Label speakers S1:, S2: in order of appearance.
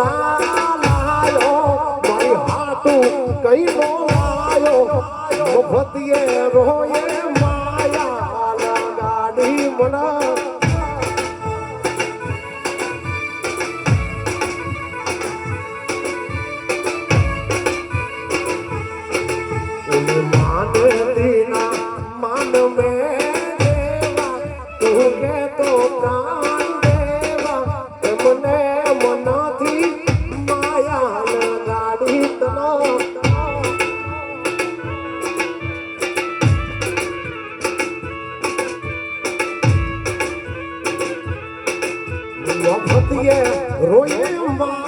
S1: માયા લાયો મારી હાટું કઈ નો લાયો મફતિએ રોયે માયા લગાડી મના રોયે